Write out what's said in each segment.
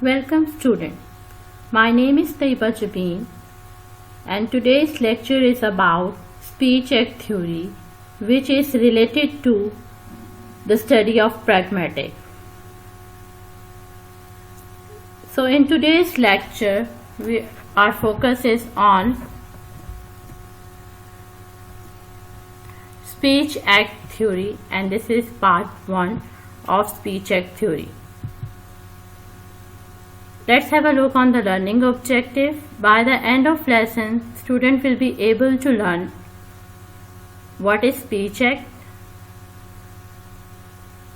Welcome student. My name is Taiba Jabin and today's lecture is about speech act theory, which is related to the study of pragmatic. So in today's lecture our focus is on speech act theory, and this is part 1 of speech act theory. Let's have a look on the learning objective. By the end of lesson, student will be able to learn what is speech act,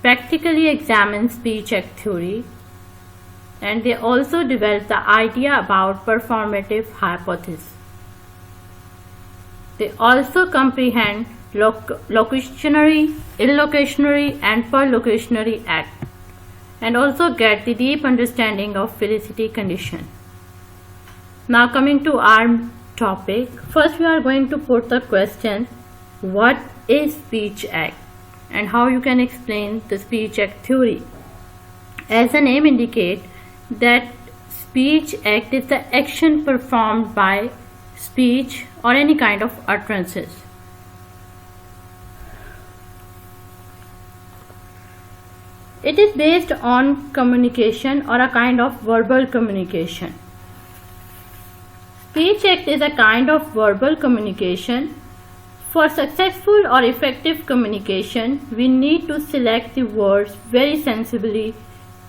practically examine speech act theory, and they also develop the idea about performative hypothesis. They also comprehend locutionary, illocutionary and perlocutionary act, and also get the deep understanding of felicity condition. Now coming to our topic, first we are going to put the question, what is speech act and how you can explain the speech act theory. As the name indicates, that speech act is the action performed by speech or any kind of utterances. It is based on communication or a kind of verbal communication. Speech act is a kind of verbal communication. For successful or effective communication, we need to select the words very sensibly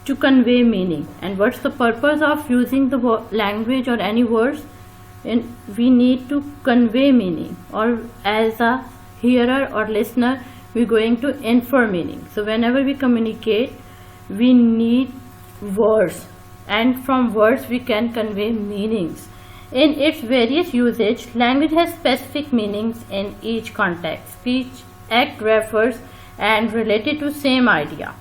to convey meaning. And what's the purpose of using the language or any words? And we need to convey meaning, or as a hearer or listener, we're going to infer meaning. So whenever we communicate, we need words, and from words we can convey meanings. In its various usage, language has specific meanings in each context. Speech act refers and related to same idea.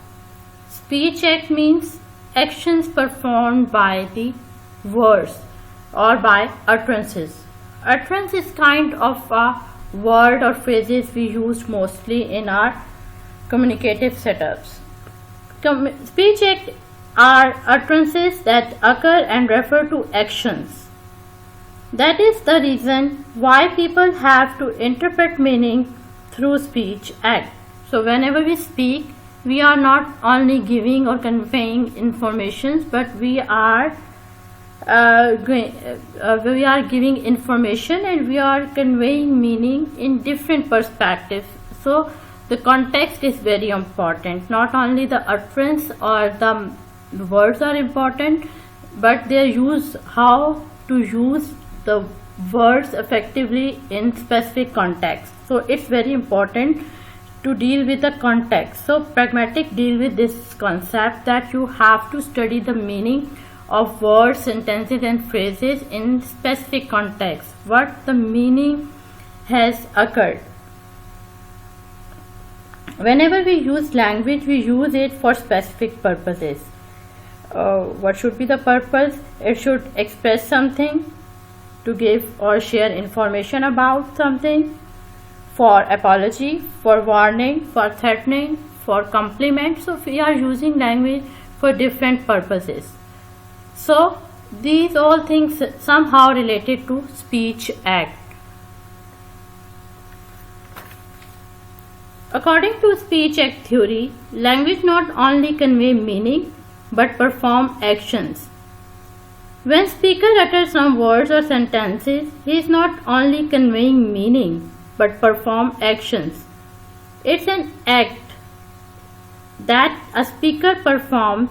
Speech act means actions performed by the words or by utterances. Utterance is kind of a word or phrases we use mostly in our communicative setups. Speech act are utterances that occur and refer to actions. That is the reason why people have to interpret meaning through speech act. So whenever we speak, we are not only giving or conveying information, but we are giving information and we are conveying meaning in different perspectives. So the context is very important. Not only the utterance or the words are important, but their use, how to use the words effectively in specific context. So it's very important to deal with the context. So pragmatic deal with this concept that you have to study the meaning of words, sentences and phrases in specific context, what the meaning has occurred. Whenever we use language, we use it for specific purposes. What should be the purpose? It should express something, to give or share information about something, for apology, for warning, for threatening, for compliment. So we are using language for different purposes. So these all things somehow related to speech act. According to speech act theory, language not only convey meaning but perform actions. When speaker utters some words or sentences, he is not only conveying meaning but perform actions. It's an act that a speaker performs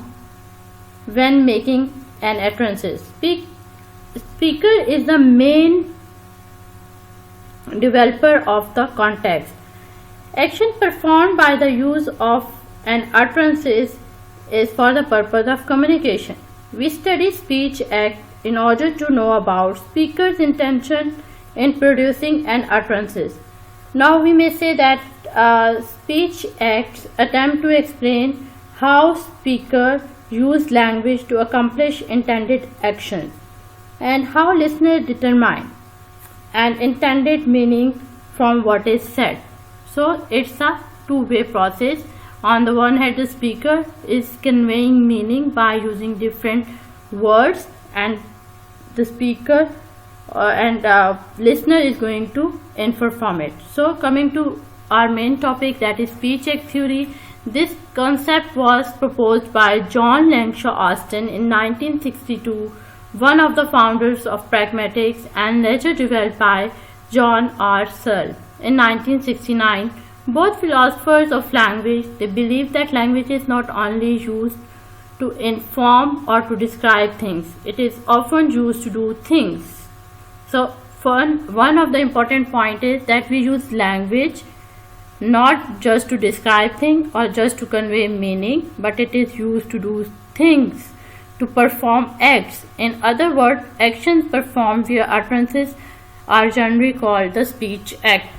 when making an utterances. Speaker is the main developer of the context. Action performed by the use of an utterances is for the purpose of communication. We study speech act in order to know about speaker's intention in producing an utterances. Now we may say that speech acts attempt to explain how speaker use language to accomplish intended actions, and how listeners determine an intended meaning from what is said. So it's a two-way process. On the one hand, the speaker is conveying meaning by using different words, and the speaker and listener is going to infer from it. So coming to our main topic, that is speech act theory. This concept was proposed by John Langshaw Austin in 1962, one of the founders of pragmatics, and later developed by John R. Searle in 1969. Both philosophers of language, they believe that language is not only used to inform or to describe things, it is often used to do things. So one of the important point is that we use language not just to describe things or just to convey meaning, but it is used to do things, to perform acts. In other words, actions performed via utterances are generally called the speech act.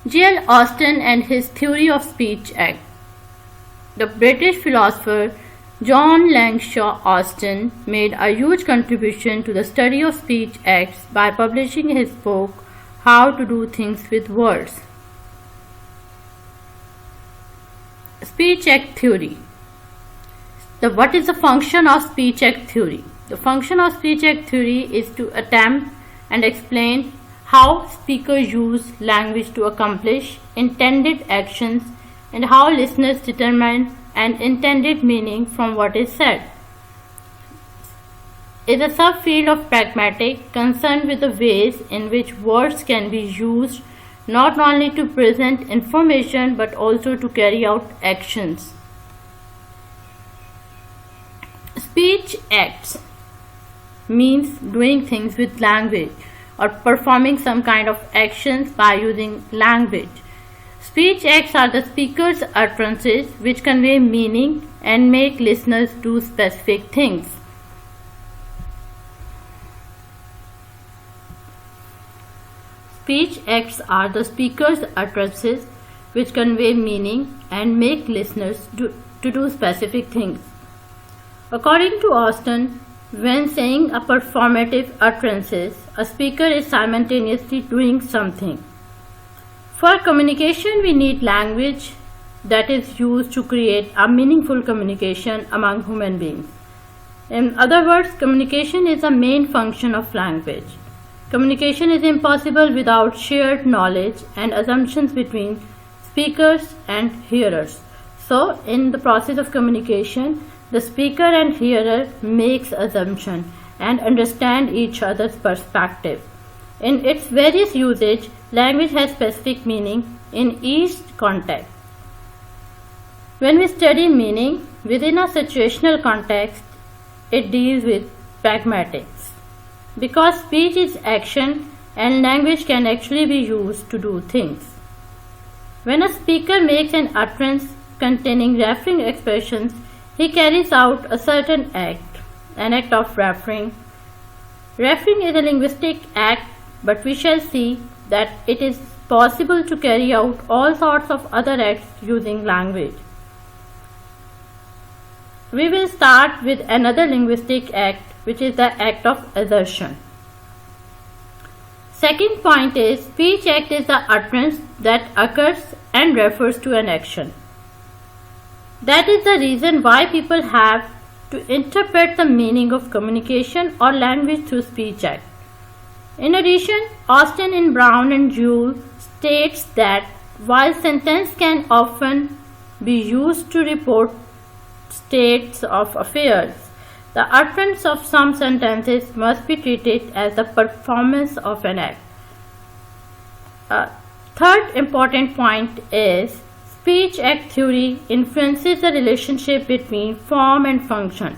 J.L. Austin and his theory of speech act. The British philosopher John Langshaw Austin made a huge contribution to the study of speech acts by publishing his book How to Do Things with Words. Speech act theory. What is the function of speech act theory? The function of speech act theory is to attempt and explain how speakers use language to accomplish intended actions and how listeners determine an intended meaning from what is said. It is a subfield of pragmatics concerned with the ways in which words can be used not only to present information but also to carry out actions. Speech acts means doing things with language or performing some kind of actions by using language. Speech acts are the speaker's utterances which convey meaning and make listeners do specific things. Speech acts are the speaker's utterances which convey meaning and make listeners do specific things. According to Austin, when saying a performative utterances, a speaker is simultaneously doing something. For communication, we need language that is used to create a meaningful communication among human beings. In other words, communication is a main function of language. Communication is impossible without shared knowledge and assumptions between speakers and hearers. So, in the process of communication, the speaker and hearer makes assumption and understand each other's perspective. In its various usage, language has specific meaning in each context. When we study meaning within a situational context, it deals with pragmatics. Because speech is action and language can actually be used to do things. When a speaker makes an utterance containing referring expressions, he carries out a certain act, an act of referring. Referring is a linguistic act, but we shall see that it is possible to carry out all sorts of other acts using language. We will start with another linguistic act, which is the act of assertion. Second point is, speech act is the utterance that occurs and refers to an action. That is the reason why people have to interpret the meaning of communication or language through speech act. In addition, Austin in Brown and Joule states that while sentence can often be used to report states of affairs, the utterance of some sentences must be treated as the performance of an act. Third important point is, speech act theory influences the relationship between form and function.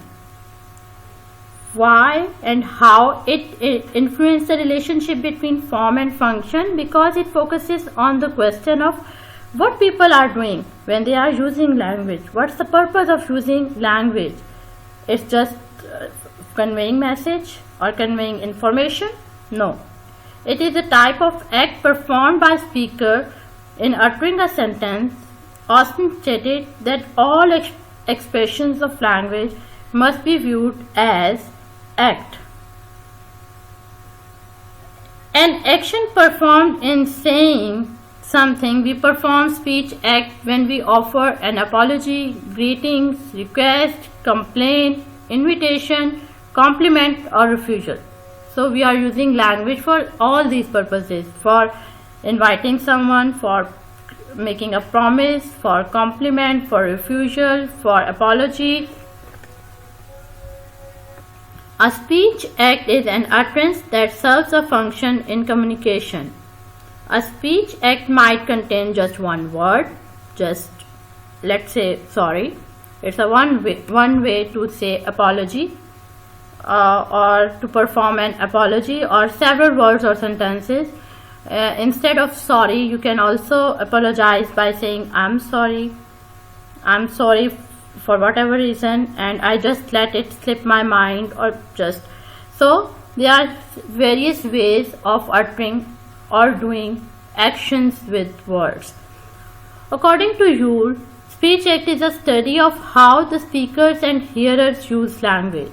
Why and how it influences the relationship between form and function? Because it focuses on the question of what people are doing when they are using language. What's the purpose of using language? It's just conveying message or conveying information? No. It is a type of act performed by speaker in uttering a sentence. Austin stated that all expressions of language must be viewed as act. An action performed in saying something. We perform speech act when we offer an apology, greetings, request, complaint, invitation, compliment or refusal. So we are using language for all these purposes, for inviting someone, for making a promise, for compliment, for refusal, for apology. A speech act is an utterance that serves a function in communication. A speech act might contain just one word, just let's say sorry. It's a one way to say apology, or to perform an apology, or several words or sentences. Instead of sorry, you can also apologize by saying I'm sorry for whatever reason, and I just let it slip my mind, or just so. There are various ways of uttering or doing actions with words. According to Yule, speech act is a study of how the speakers and hearers use language.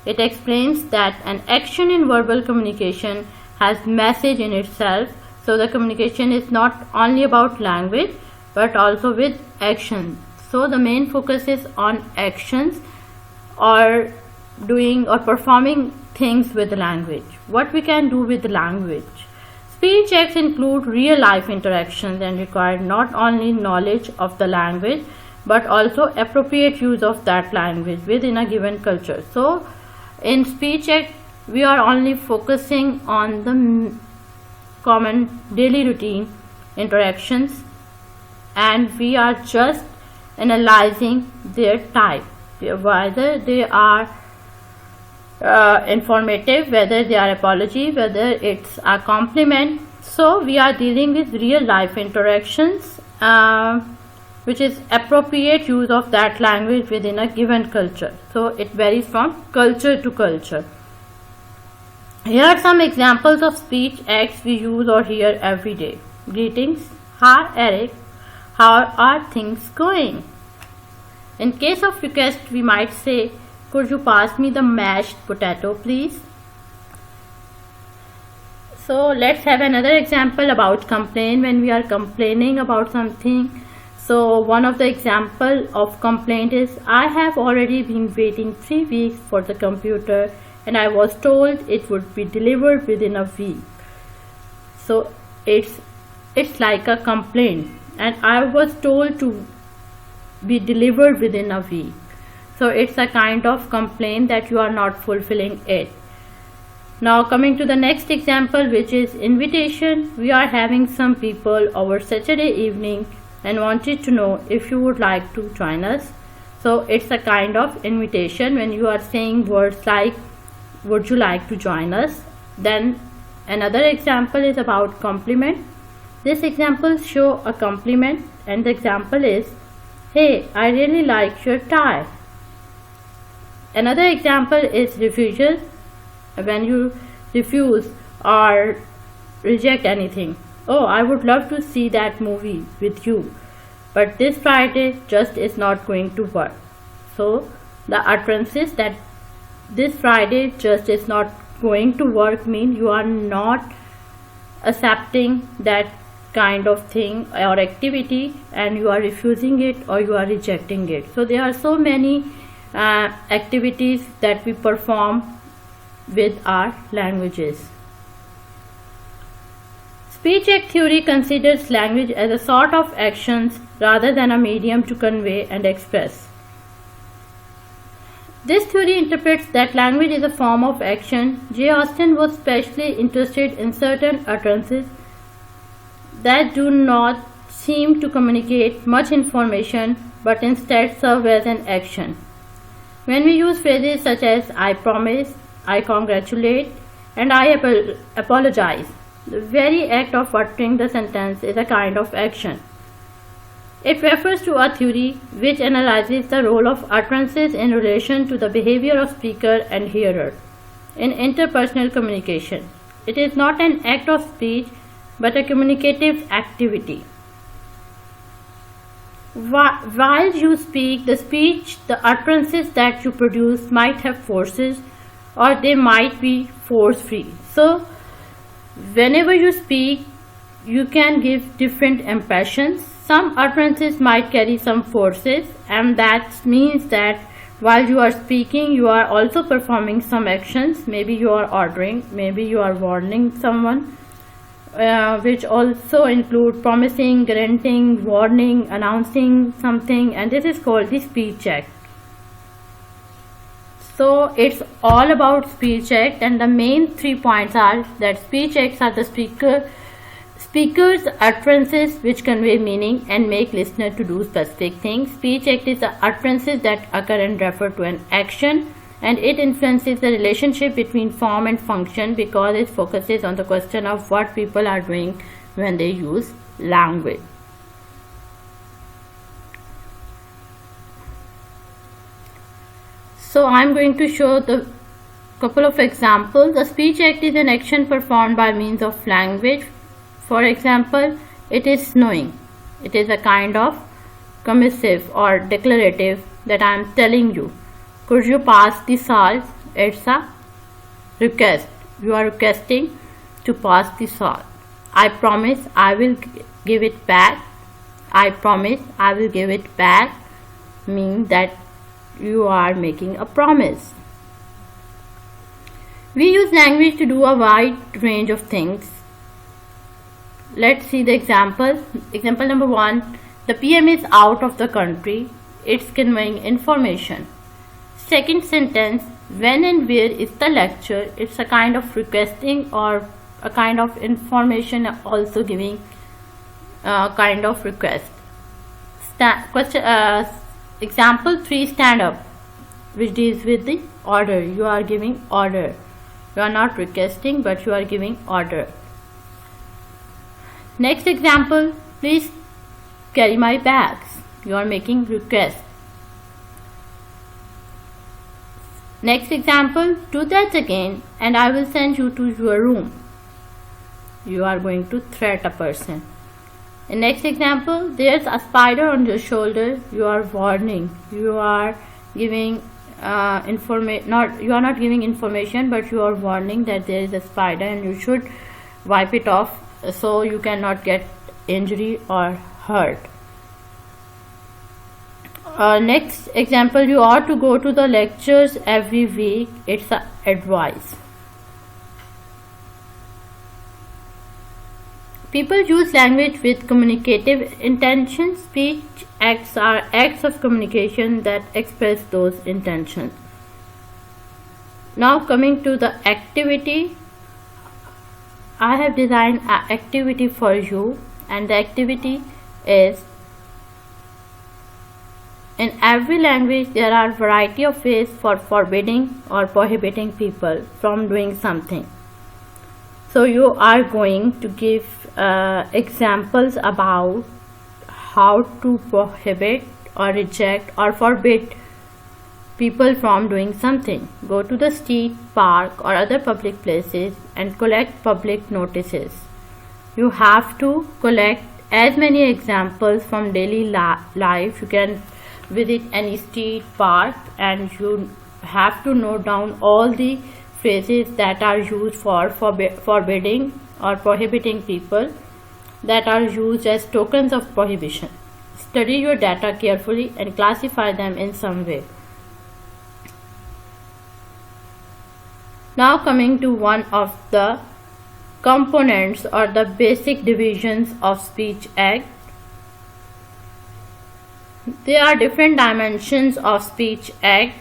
It explains that an action in verbal communication has message in itself, so the communication is not only about language but also with action. So the main focus is on actions, or doing or performing things with the language. What we can do with the language? Speech acts include real life interactions and require not only knowledge of the language but also appropriate use of that language within a given culture. So in speech act, we are only focusing on the common daily routine interactions, and we are just analyzing their type, whether they are informative, whether they are apology, whether it's a compliment. So we are dealing with real life interactions, which is appropriate use of that language within a given culture. So it varies from culture to culture. Here are some examples of speech acts we use or hear every day. Greetings. Hi Eric. How are things going? In case of request, we might say, could you pass me the mashed potato please? So let's have another example about complaint. When we are complaining about something, so one of the example of complaint is, I have already been waiting 3 weeks for the computer and I was told it would be delivered within a week. So it's like a complaint, and I was told to be delivered within a week. So it's a kind of complaint that you are not fulfilling it. Now coming to the next example, which is invitation. We are having some people over Saturday evening and wanted to know if you would like to join us. So it's a kind of invitation when you are saying words like, would you like to join us? Then another example is about compliment. This example show a compliment, and the example is, hey, I really like your tie. Another example is refusal, when you refuse or reject anything. Oh, I would love to see that movie with you, but this Friday just is not going to work. So the utterances that this Friday just is not going to work mean you are not accepting that kind of thing or activity, and you are refusing it or you are rejecting it. So there are so many activities that we perform with our languages. Speech act theory considers language as a sort of actions rather than a medium to convey and express. This theory interprets that language is a form of action. J. Austen was especially interested in certain utterances that do not seem to communicate much information but instead serve as an action. When we use phrases such as I promise, I congratulate, and I apologize, the very act of uttering the sentence is a kind of action. It refers to a theory which analyzes the role of utterances in relation to the behavior of speaker and hearer in interpersonal communication. It is not an act of speech but a communicative activity. While you speak, the utterances that you produce might have forces, or they might be force-free. So whenever you speak, you can give different impressions. Some utterances might carry some forces, and that means that While you are speaking, you are also performing some actions. Maybe you are ordering, maybe you are warning someone, which also include promising, guaranteeing, warning, announcing something, and this is called the speech act. So it's all about speech act, and the main 3 points are that speech acts are the speaker's utterances which convey meaning and make listener to do specific things. Speech act is the utterances that occur and refer to an action, and it influences the relationship between form and function because it focuses on the question of what people are doing when they use language. So I'm going to show the couple of examples. A speech act is an action performed by means of language. For example, it is snowing. It is a kind of commissive or declarative that I am telling you. Could you pass the salt? It's a request. You are requesting to pass the salt. I promise I will give it back. I promise I will give it back means that you are making a promise. We use language to do a wide range of things. Let's see the example. Example number 1. The PM is out of the country. It's conveying information. Second sentence. When and where is the lecture? It's a kind of requesting or a kind of information, also giving a kind of request. Example 3. Stand up, which deals with the order. You are giving order. You are not requesting, but you are giving order. Next example, please carry my bags. You are making request. Next example, do that again and I will send you to your room. You are going to threat a person. In next example, there's a spider on your shoulder. You are warning. You are giving you are not giving information, but you are warning that there is a spider and you should wipe it off so you cannot get injury or hurt. Next example, you ought to go to the lectures every week. It's a advice. People use language with communicative intentions. Speech acts are acts of communication that express those intentions. Now coming to the activity, I have designed an activity for you, and the activity is, in every language there are variety of ways for forbidding or prohibiting people from doing something. So you are going to give examples about how to prohibit or reject or forbid people from doing something. Go to the street, park or other public places and collect public notices. You have to collect as many examples from daily life. You can visit any street, park, and you have to note down all the phrases that are used for forbidding or prohibiting people, that are used as tokens of prohibition. Study your data carefully and classify them in some way. Now coming to one of the components or the basic divisions of speech act. There are different dimensions of speech act.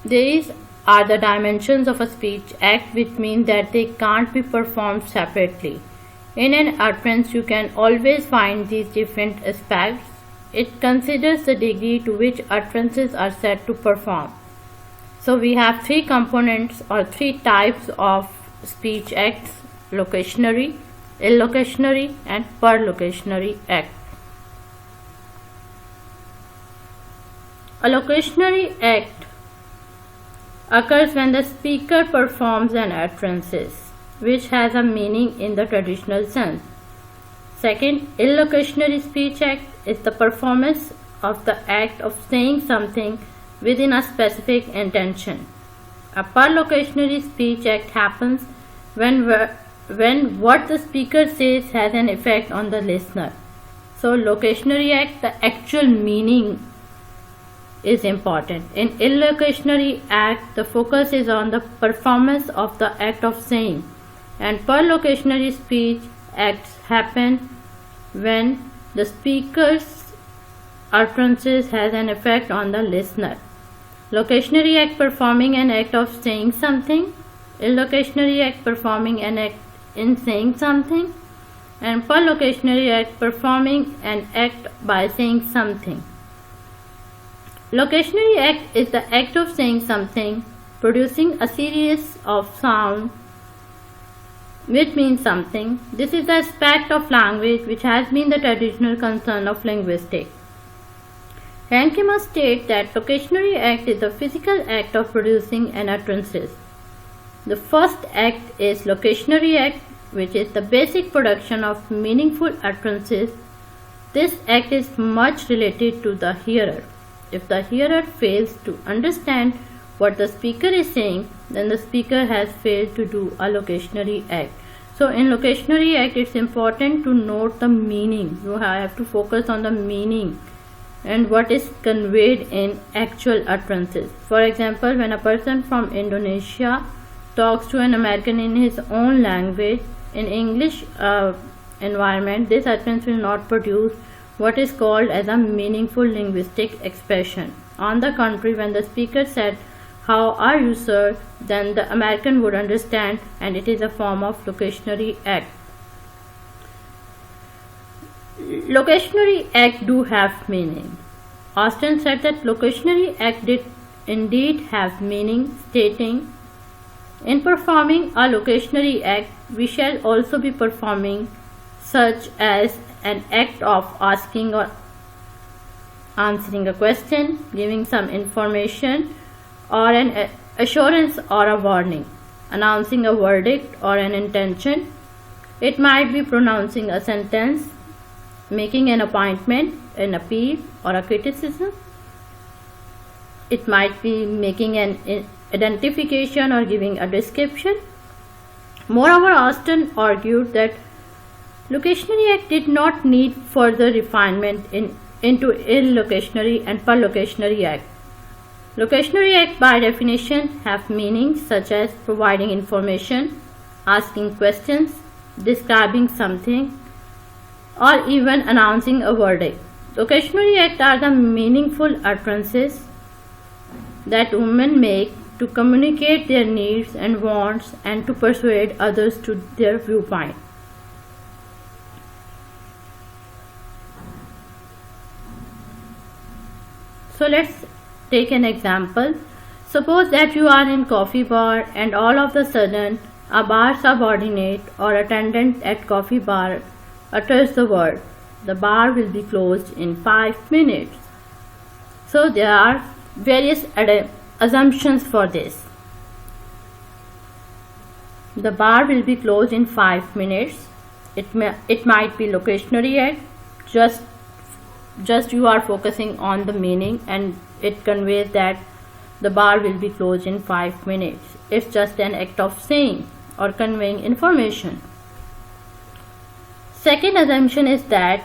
These are the dimensions of a speech act, which mean that they can't be performed separately. In an utterance, you can always find these different aspects. It considers the degree to which utterances are said to perform. So we have 3 components or 3 types of speech acts: locutionary, illocutionary and perlocutionary act. A locutionary act occurs when the speaker performs an utterance which has a meaning in the traditional sense. Second, illocutionary speech act is the performance of the act of saying something within a specific intention. A perlocutionary speech act happens when what the speaker says has an effect on the listener. So locutionary act, the actual meaning is important. In illocutionary act, the focus is on the performance of the act of saying, and perlocutionary speech acts happen when the speaker's utterances has an effect on the listener. Locutionary act performing an act of saying something, illocutionary act performing an act in saying something, and perlocutionary act performing an act by saying something. Locutionary act is the act of saying something, producing a series of sound which means something. This is the aspect of language which has been the traditional concern of linguistics. Ranke must state that locutionary act is the physical act of producing an utterances. The first act is locutionary act, which is the basic production of meaningful utterances. This act is much related to the hearer. If the hearer fails to understand what the speaker is saying, then the speaker has failed to do a locutionary act. So in locutionary act, it's important to note the meaning. You have to focus on the meaning and what is conveyed in actual utterances. For example, when a person from Indonesia talks to an American in his own language, in English environment, this utterance will not produce what is called as a meaningful linguistic expression. On the contrary, when the speaker said, "How are you, sir?" then the American would understand, and it is a form of locutionary act. Locutionary act do have meaning. Austin said that locutionary act did indeed have meaning, stating, "In performing a locutionary act, we shall also be performing such as an act of asking or answering a question, giving some information, or an assurance or a warning, announcing a verdict or an intention. It might be pronouncing a sentence, making an appointment, an appeal, or a criticism. It might be making an identification or giving a description." Moreover, Austin argued that locutionary act did not need further refinement into illocutionary and perlocutionary act. Locutionary act by definition have meanings such as providing information, asking questions, describing something, or even announcing a verdict. Locutionary act are the meaningful utterances that women make to communicate their needs and wants and to persuade others to their viewpoint. So let's take an example. Suppose that you are in coffee bar and all of a sudden a bar subordinate or attendant at coffee bar utters the word, "The bar will be closed in 5 minutes." So there are various assumptions for this. The bar will be closed in 5 minutes. It might be locutionary act. Just you are focusing on the meaning and it conveys that the bar will be closed in 5 minutes. It's just an act of saying or conveying information. Second assumption is that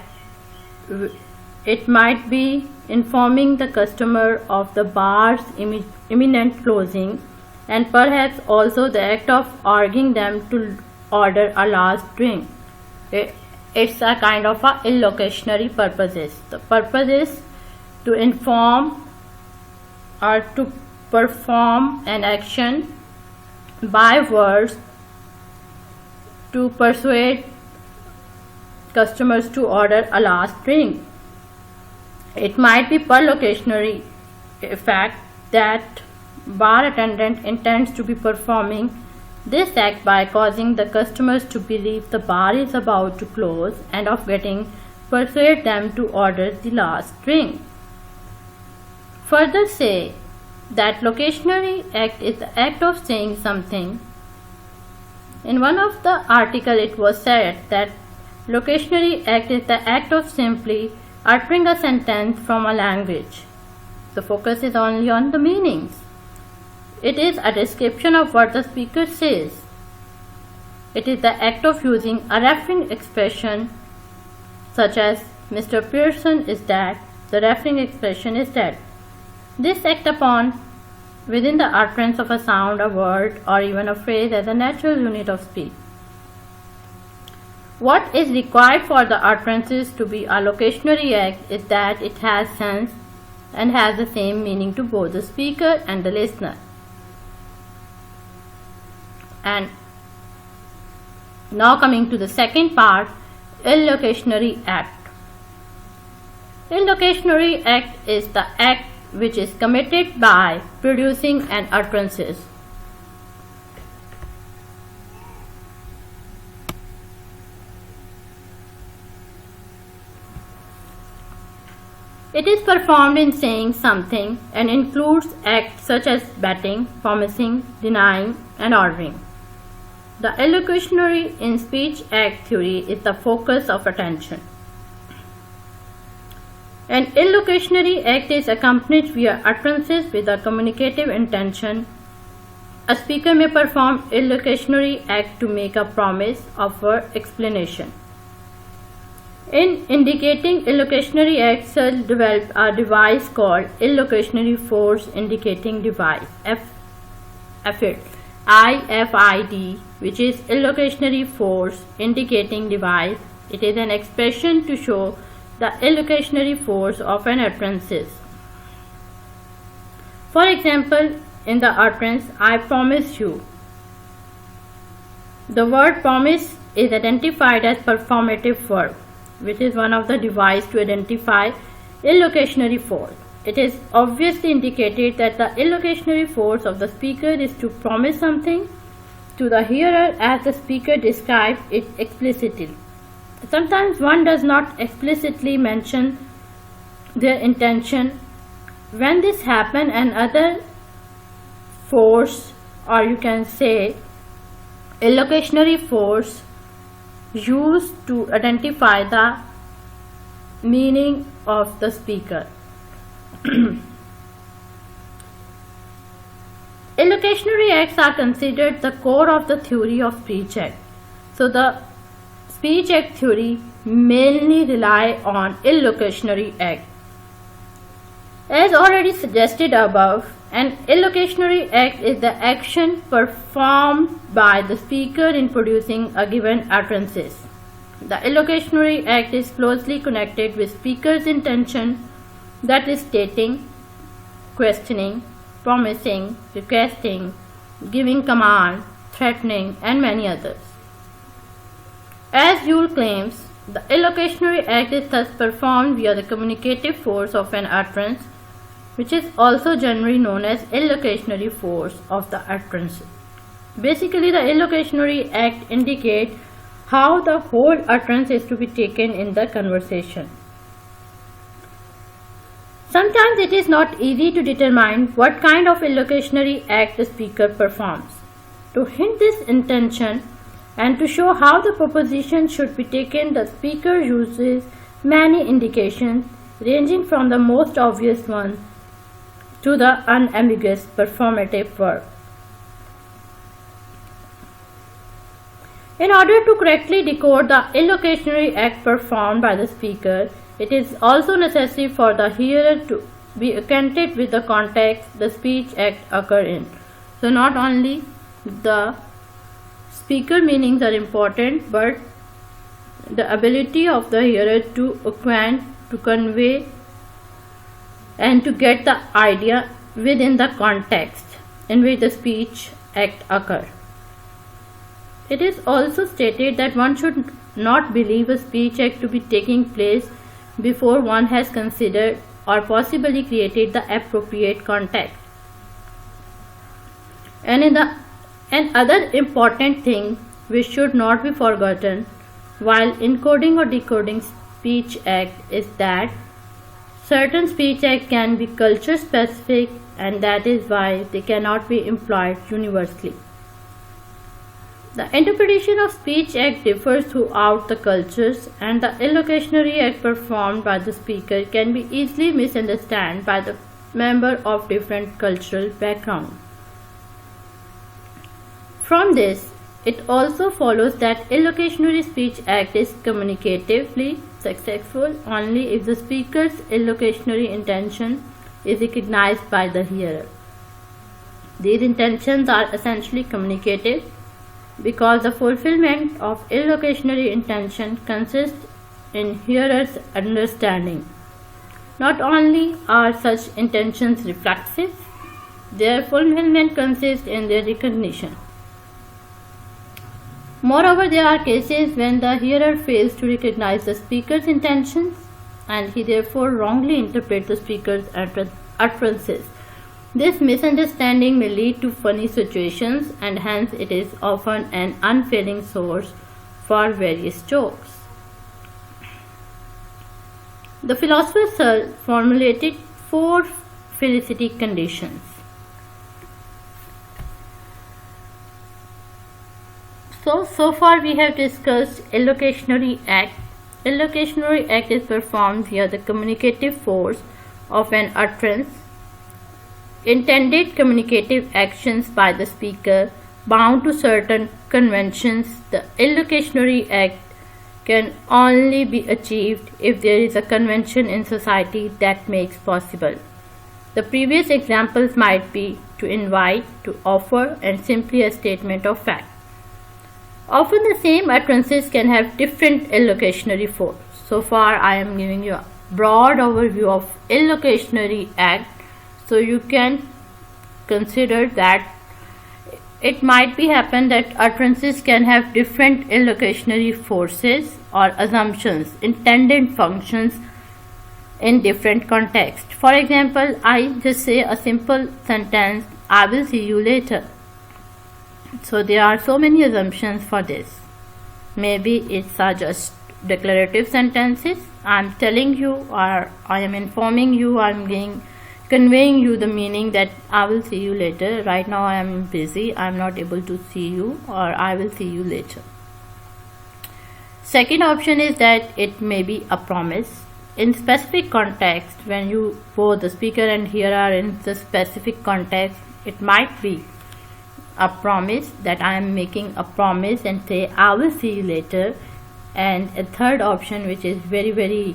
it might be informing the customer of the bar's imminent closing, and perhaps also the act of urging them to order a last drink. It's a kind of a illocutionary purposes. The purpose is to inform or to perform an action by words to persuade customers to order a last drink. It might be perlocutionary fact that bar attendant intends to be performing this act by causing the customers to believe the bar is about to close and of getting persuade them to order the last drink. Further say that locutionary act is the act of saying something. In one of the article it was said that locutionary act is the act of simply uttering a sentence from a language. The focus is only on the meanings. It is a description of what the speaker says. It is the act of using a referring expression such as "Mr. Pearson is dead." The referring expression is dead. This act upon within the utterance of a sound, a word, or even a phrase as a natural unit of speech. What is required for the utterances to be a locutionary act is that it has sense and has the same meaning to both the speaker and the listener. And now coming to the second part, illocutionary act. Illocutionary act is the act which is committed by producing an utterances. It is performed in saying something and includes acts such as betting, promising, denying, and ordering. The illocutionary in speech act theory is the focus of attention. An illocutionary act is accompanied via utterances with a communicative intention. A speaker may perform illocutionary act to make a promise, offer, explanation. In indicating illocutionary acts, Searle developed a device called illocutionary force indicating device IFID, which is illocutionary force indicating device. It is an expression to show the illocutionary force of an utterances. For example, in the utterance, I promise you, the word promise is identified as performative verb, which is one of the devices to identify illocutionary force. It is obviously indicated that the illocutionary force of the speaker is to promise something to the hearer as the speaker describes it explicitly. Sometimes one does not explicitly mention their intention. When this happens, another force, or you can say illocutionary force, used to identify the meaning of the speaker. Illocutionary acts are considered the core of the theory of speech act. So the speech act theory mainly rely on illocutionary act. As already suggested above, an illocutionary act is the action performed by the speaker in producing a given utterances. The illocutionary act is closely connected with speaker's intention, that is stating, questioning, promising, requesting, giving command, threatening, and many others. As Joule claims, the illocutionary act is thus performed via the communicative force of an utterance, which is also generally known as illocutionary force of the utterance. Basically, the illocutionary act indicates how the whole utterance is to be taken in the conversation. Sometimes it is not easy to determine what kind of illocutionary act the speaker performs. To hint this intention and to show how the proposition should be taken, the speaker uses many indications ranging from the most obvious one to the unambiguous performative verb. In order to correctly decode the illocutionary act performed by the speaker, it is also necessary for the hearer to be acquainted with the context the speech act occurs in. So not only the speaker meanings are important, but the ability of the hearer to acquaint, to convey, and to get the idea within the context in which the speech act occurs. It is also stated that one should not believe a speech act to be taking place before one has considered or possibly created the appropriate context. And another important thing which should not be forgotten while encoding or decoding speech act is that certain speech acts can be culture specific, and that is why they cannot be employed universally. The interpretation of speech act differs throughout the cultures, and the illocutionary act performed by the speaker can be easily misunderstood by the member of different cultural background. From this, it also follows that illocutionary speech act is communicatively successful only if the speaker's illocutionary intention is recognized by the hearer. These intentions are essentially communicative because the fulfillment of illocutionary intention consists in hearer's understanding. Not only are such intentions reflexive, their fulfillment consists in their recognition. Moreover, there are cases when the hearer fails to recognize the speaker's intentions and he therefore wrongly interprets the speaker's utterances. This misunderstanding may lead to funny situations, and hence it is often an unfailing source for various jokes. The philosopher Searle formulated 4 felicity conditions. So far we have discussed illocutionary act. Illocutionary act is performed via the communicative force of an utterance. Intended communicative actions by the speaker bound to certain conventions. The illocutionary act can only be achieved if there is a convention in society that makes possible. The previous examples might be to invite, to offer, and simply a statement of fact. Often the same utterances can have different illocutionary force. So far I am giving you a broad overview of illocutionary act, so you can consider that it might be happen that utterances can have different illocutionary forces or assumptions, intended functions in different contexts. For example, I just say a simple sentence, I will see you later. So there are so many assumptions for this. Maybe it's just declarative sentences. I am telling you, or I am informing you, I am conveying you the meaning that I will see you later. Right now I am busy, I am not able to see you, or I will see you later. Second option is that it may be a promise. In specific context, when you both the speaker and hearer are in the specific context, it might be a promise that I am making a promise and say I will see you later. And a third option, which is very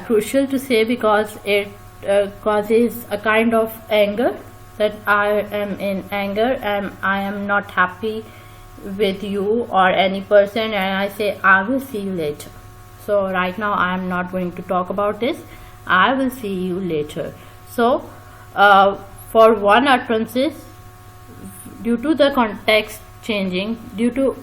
crucial to say because it causes a kind of anger, that I am in anger and I am not happy with you or any person, and I say I will see you later. So right now I am not going to talk about this. I will see you later. So for one utterances, due to the context changing, due to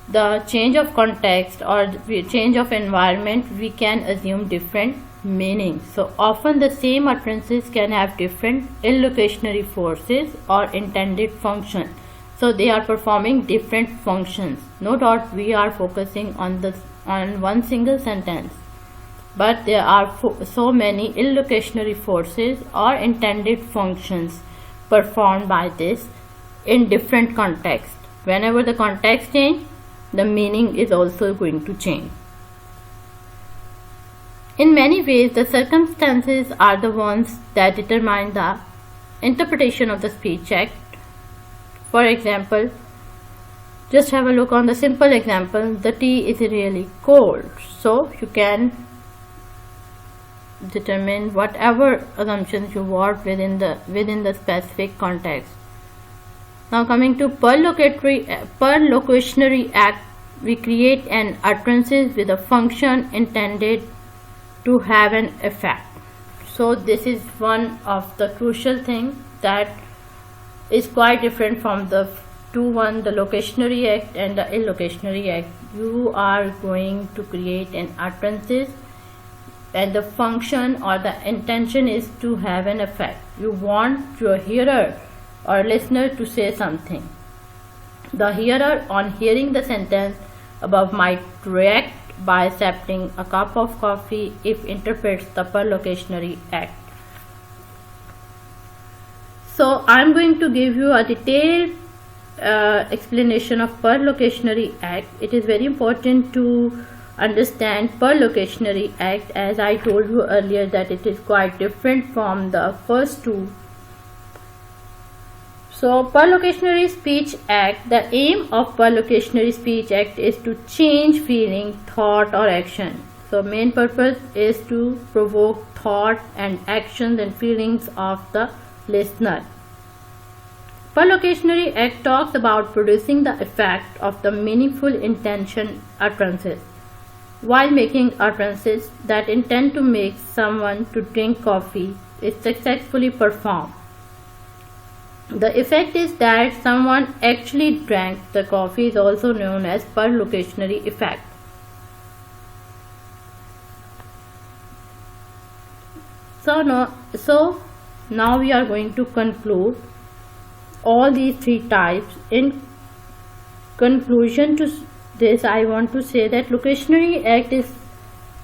the change of context or change of environment, we can assume different meanings. So often the same utterances can have different illocutionary forces or intended function. So they are performing different functions. No doubt we are focusing on one single sentence, but there are so many illocutionary forces or intended functions performed by this in different contexts. Whenever the context change, the meaning is also going to change. In many ways, the circumstances are the ones that determine the interpretation of the speech act. For example, just have a look on the simple example, the tea is really cold. So you can determine whatever assumptions you want within the specific context. Now coming to per locutionary act, we create an utterances with a function intended to have an effect. So this is one of the crucial things that is quite different from the the locutionary act and the illocutionary act. You are going to create an utterances and the function or the intention is to have an effect. You want your hearer or listener to say something. The hearer, on hearing the sentence above, might react by accepting a cup of coffee if interprets the per locutionary act. So I am going to give you a detailed explanation of per locutionary act. It is very important to understand per locutionary act, as I told you earlier that it is quite different from the first two. So per locutionary speech act, the aim of per locutionary speech act is to change feeling, thought or action. So main purpose is to provoke thought and actions and feelings of the listener. Perlocutionary act talks about producing the effect of the meaningful intention utterances. While making utterances that intend to make someone to drink coffee is successfully performed, the effect is that someone actually drank the coffee is also known as perlocutionary effect. So now we are going to conclude all these three types. In conclusion to this, I want to say that locutionary act is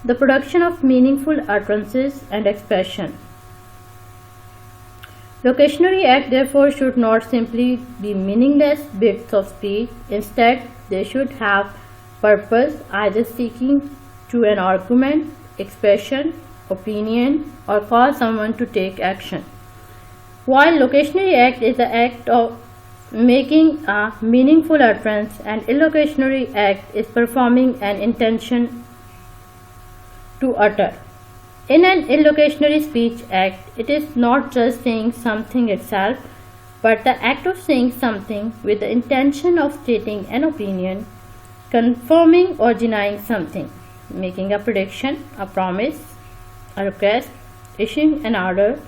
the production of meaningful utterances and expression. Locutionary act therefore should not simply be meaningless bits of speech. Instead, they should have purpose, either seeking to an argument, expression, opinion, or cause someone to take action. While locutionary act is the act of making a meaningful utterance, and illocutionary act is performing an intention to utter. In an illocutionary speech act, it is not just saying something itself, but the act of saying something with the intention of stating an opinion, confirming or denying something, making a prediction, a promise, a request, issuing an order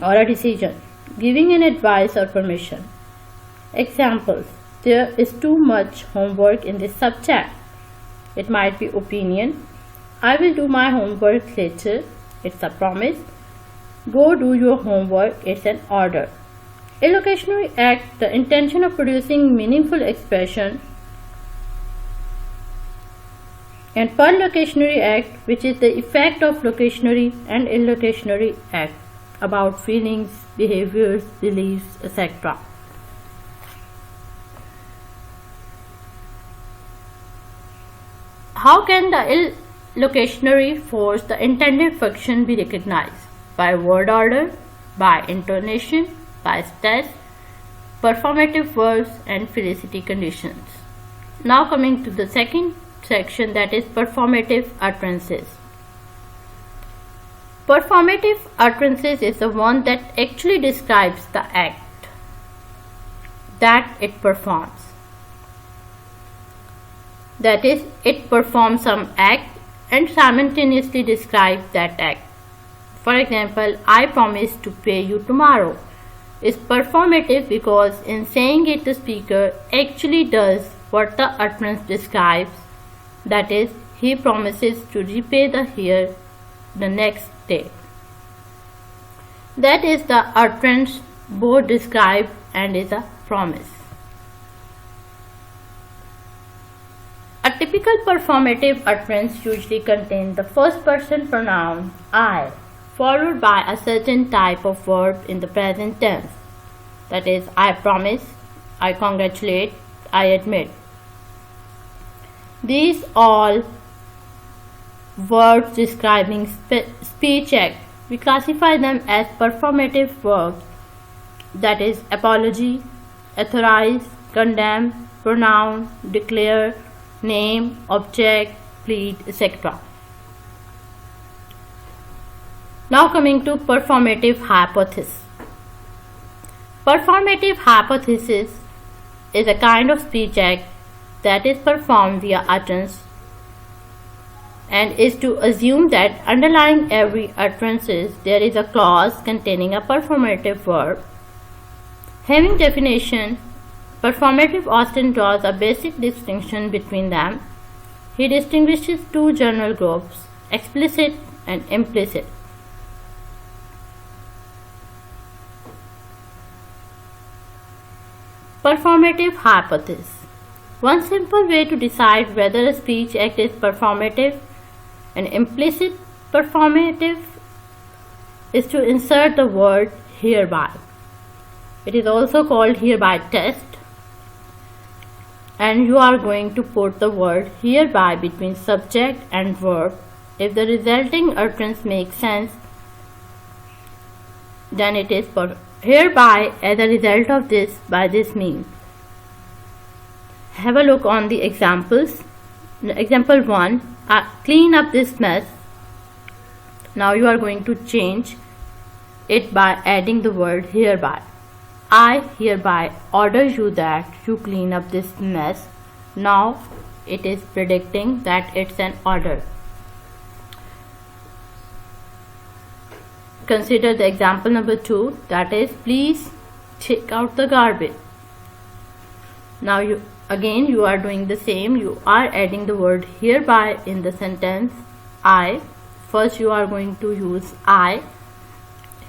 or a decision, giving an advice or permission. Examples: there is too much homework in this subject. It might be opinion. I will do my homework later. It's a promise. Go do your homework. It's an order. Illocutionary act, the intention of producing meaningful expression, and perlocutionary act, which is the effect of locutionary and illocutionary act about feelings, behaviors, beliefs, etc. How can the illocutionary force, the intended function, be recognized? By word order, by intonation, by stress, performative verbs, and felicity conditions. Now coming to the second section, that is performative utterances. Performative utterances is the one that actually describes the act that it performs. That is, it performs some act and simultaneously describes that act. For example, I promise to pay you tomorrow is performative because in saying it, the speaker actually does what the utterance describes. That is, he promises to repay the heir the next day. That is, the utterance both described and is a promise. A typical performative utterance usually contains the first person pronoun I, followed by a certain type of verb in the present tense. That is, I promise, I congratulate, I admit. These all verbs describing speech act. We classify them as performative verbs, that is, apology, authorize, condemn, pronoun, declare, name, object, plead, etc. Now coming to performative hypothesis. Performative hypothesis is a kind of speech act that is performed via utterance and is to assume that underlying every utterance there is a clause containing a performative verb. Having definition, performative Austin draws a basic distinction between them. He distinguishes two general groups, explicit and implicit. Performative hypothesis. One simple way to decide whether a speech act is performative and implicit performative is to insert the word hereby. It is also called hereby test, and you are going to put the word hereby between subject and verb. If the resulting utterance makes sense, then it is hereby as a result of this, by this means. Have a look on the examples. Example 1. clean up this mess. Now you are going to change it by adding the word hereby. I hereby order you that you clean up this mess. Now it is predicting that it's an order. Consider the example number 2, that is, please take out the garbage. Now you are doing the same. You are adding the word hereby in the sentence I. First you are going to use I.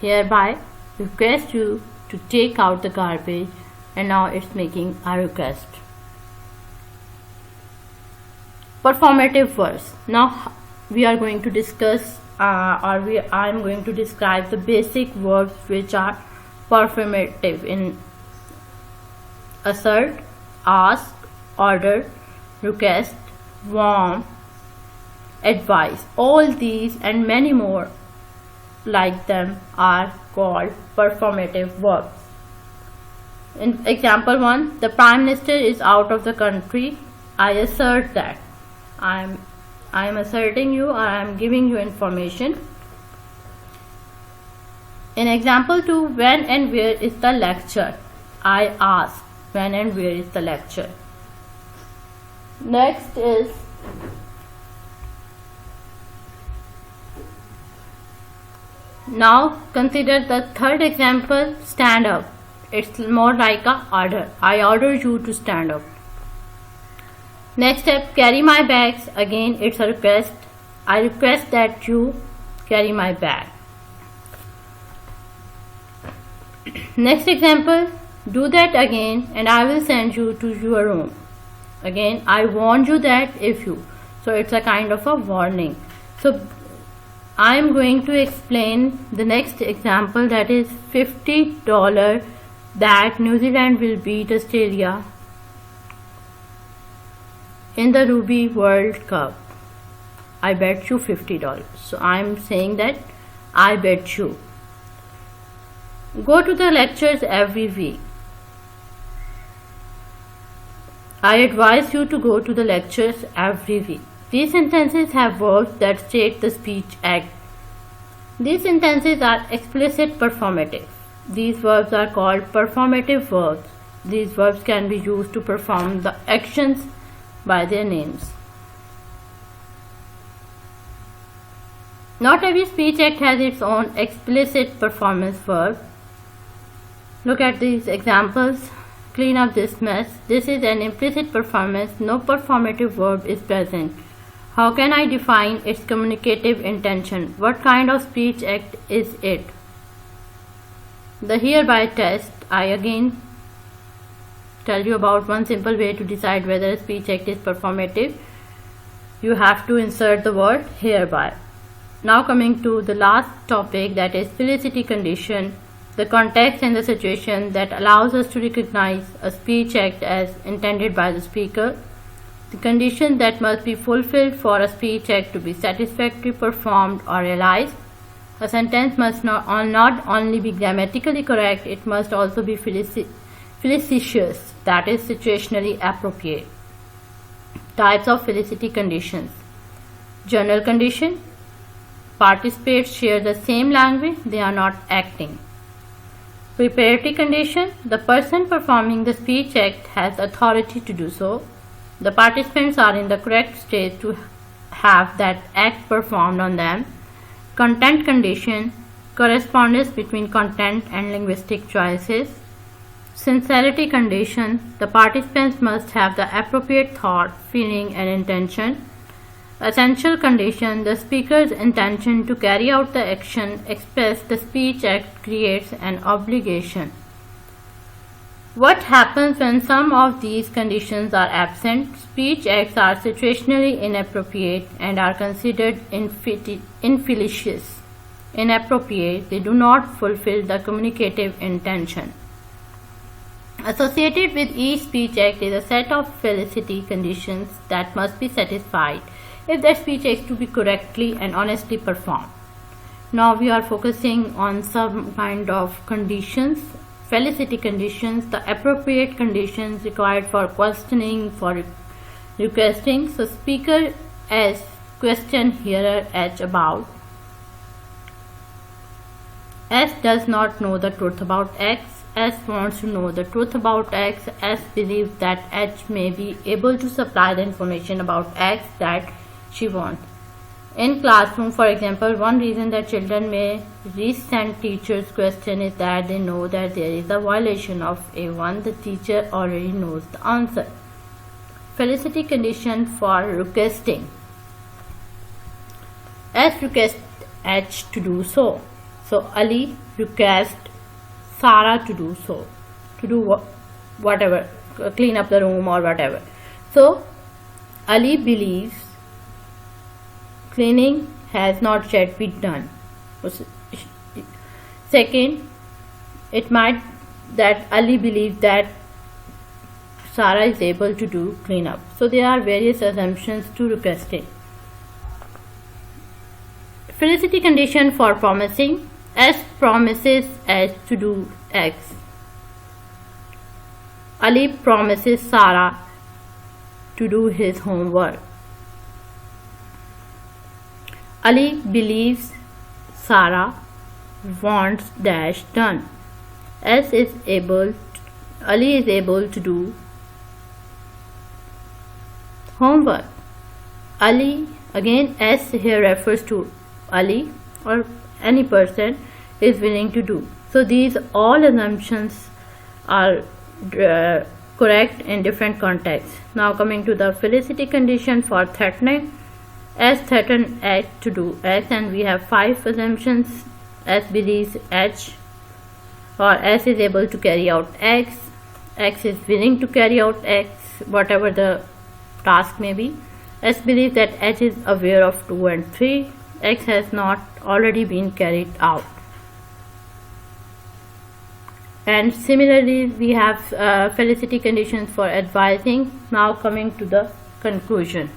Hereby request you to take out the garbage, and now it's making a request. Performative verbs. Now we are going to discuss I am going to describe the basic verbs which are performative in assert, ask, order, request, warn, advise. All these and many more like them are called performative verbs. In example 1, the Prime Minister is out of the country. I assert that. I am asserting you, or I am giving you information. In example 2, when and where is the lecture? I ask, when and where is the lecture? Next is now consider the third example, stand up. It's more like a order. I order you to stand up. Next step, carry my bags. Again, it's a request. I request that you carry my bag. Next example, do that again and I will send you to your room. Again, I warn you that if you. So it's a kind of a warning. So I am going to explain the next example, that is $50 that New Zealand will beat Australia in the Rugby World Cup. I bet you $50. So I am saying that I bet you. Go to the lectures every week. I advise you to go to the lectures every week. These sentences have verbs that state the speech act. These sentences are explicit performative. These verbs are called performative verbs. These verbs can be used to perform the actions by their names. Not every speech act has its own explicit performance verb. Look at these examples. Clean up this mess. This is an implicit performance. No performative verb is present. How can I define its communicative intention? What kind of speech act is it? The hereby test. I again tell you about one simple way to decide whether a speech act is performative. You have to insert the word hereby. Now coming to the last topic, that is felicity condition, the context and the situation that allows us to recognize a speech act as intended by the speaker. The conditions that must be fulfilled for a speech act to be satisfactorily performed or realized. A sentence must not only be grammatically correct, it must also be felicitious, that is situationally appropriate. Types of felicity conditions. General condition. Participants share the same language, they are not acting. Preparatory condition. The person performing the speech act has authority to do so. The participants are in the correct state to have that act performed on them. Content condition. Correspondence between content and linguistic choices. Sincerity condition. The participants must have the appropriate thought, feeling and intention. Essential condition. The speaker's intention to carry out the action expressed the speech act creates an obligation. What happens when some of these conditions are absent? Speech acts are situationally inappropriate and are considered infelicious. Inappropriate, they do not fulfill the communicative intention. Associated with each speech act is a set of felicity conditions that must be satisfied if the speech act to be correctly and honestly performed. Now we are focusing on some kind of conditions. Felicity conditions, the appropriate conditions required for questioning, for requesting. So speaker as question here H about. S does not know the truth about X. S wants to know the truth about X. S believes that H may be able to supply the information about X that she wants. In classroom, for example, one reason that children may resend teacher's question is that they know that there is a violation of A1. The teacher already knows the answer. Felicity condition for requesting. S requests H to do so. So Ali requests Sarah to do so, to do whatever, clean up the room or whatever. So Ali believes cleaning has not yet been done. Second, it might that Ali believes that Sarah is able to do cleanup. So there are various assumptions to requesting. Felicity condition for promising. S promises H to do X. Ali promises Sarah to do his homework. Ali believes Sarah wants dash done. Ali is able to do homework. Ali, again S here refers to Ali or any person is willing to do. So these all assumptions are correct in different contexts. Now coming to the felicity condition for threatening. S threatens H to do X, and we have 5 assumptions. S believes H or S is able to carry out X. X is willing to carry out X, whatever the task may be. S believes that H is aware of 2 and 3. X has not already been carried out. And similarly, we have felicity conditions for advising. Now coming to the conclusion.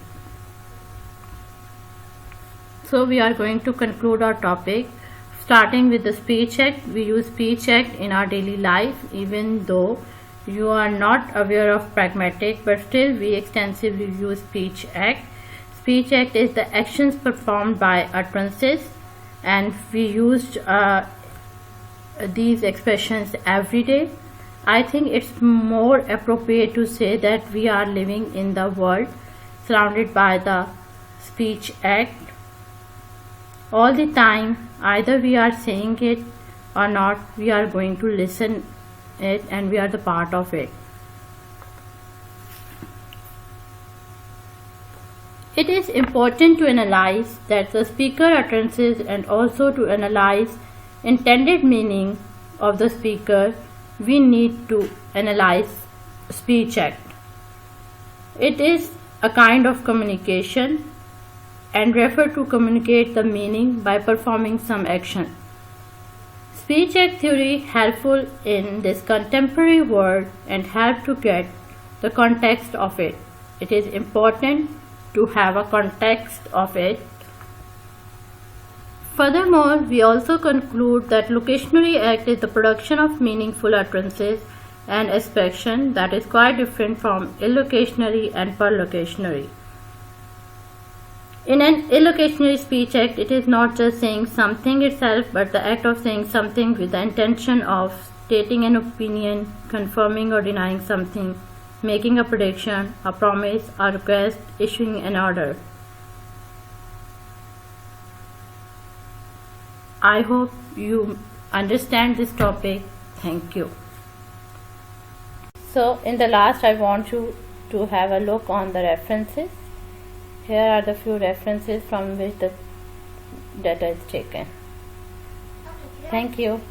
So we are going to conclude our topic starting with the speech act. We use speech act in our daily life, even though you are not aware of pragmatic, but still we extensively use speech act. Speech act is the actions performed by utterances, and we used these expressions every day. I think it's more appropriate to say that we are living in the world surrounded by the speech act all the time. Either we are saying it or not, we are going to listen it, and we are the part of it. It is important to analyze that the speaker utterances and also to analyze intended meaning of the speaker. We need to analyze speech act. It is a kind of communication and refer to communicate the meaning by performing some action. Speech act theory helpful in this contemporary world and help to get the context of it. It is important to have a context of it. Furthermore, we also conclude that locutionary act is the production of meaningful utterances and expression that is quite different from illocutionary and perlocutionary. In an illocutionary speech act, it is not just saying something itself, but the act of saying something with the intention of stating an opinion, confirming or denying something, making a prediction, a promise, a request, issuing an order. I hope you understand this topic. Thank you. So in the last, I want you to have a look on the references. Here are the few references from which the data is taken. Thank you.